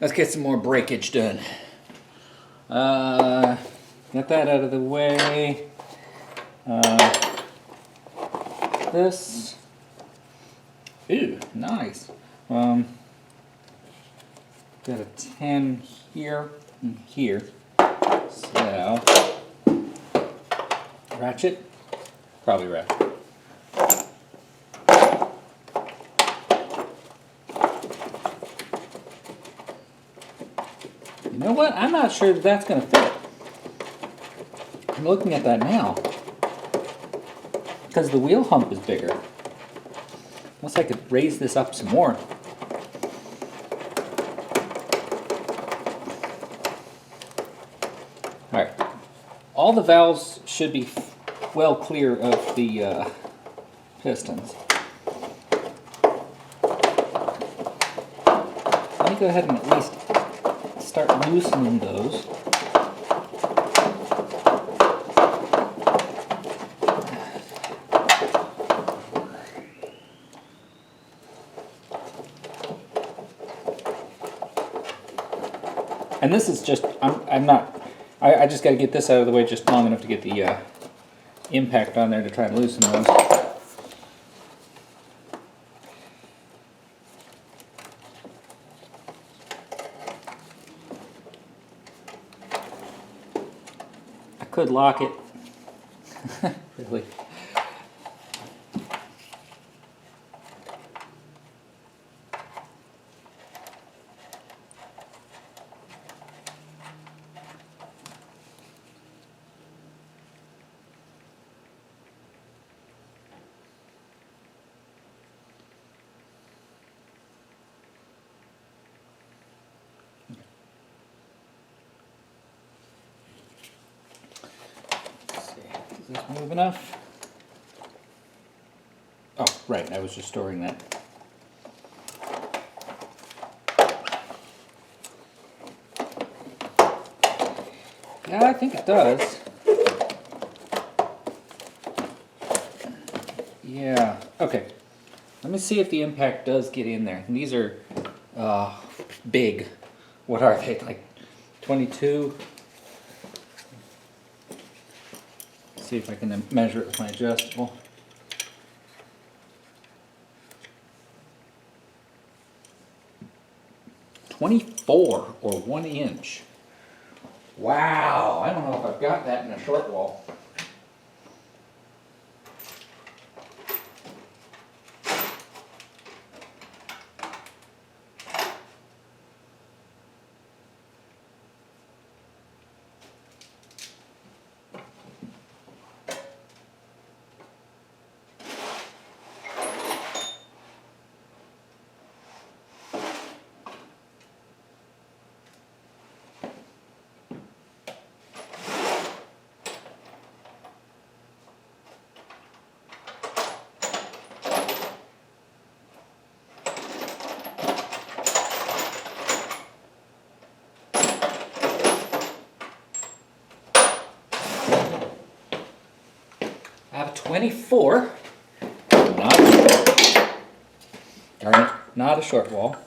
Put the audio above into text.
Let's get some more breakage done. Get that out of the way. This. Ooh, nice. Got a 10 here and here. So, ratchet? Probably ratchet. You know what? I'm not sure that that's going to fit. I'm looking at that now. Because the wheel hump is bigger. Unless I could raise this up some more. Alright. All the valves should be well clear of the pistons. Let me go ahead and at least start loosening those. And this is just, I just got to get this out of the way just long enough to get the impact on there to try and loosen those. I could lock it. Really. Does this move enough? Oh, right, I was just storing that. Yeah, I think it does. Yeah, okay. Let me see if the impact does get in there. And these are big. What are they, like 22? See if I can measure it with my adjustable. .24 or 1 inch. Wow, I don't know if I've got that in a short wall. I have a 24, not a short wall.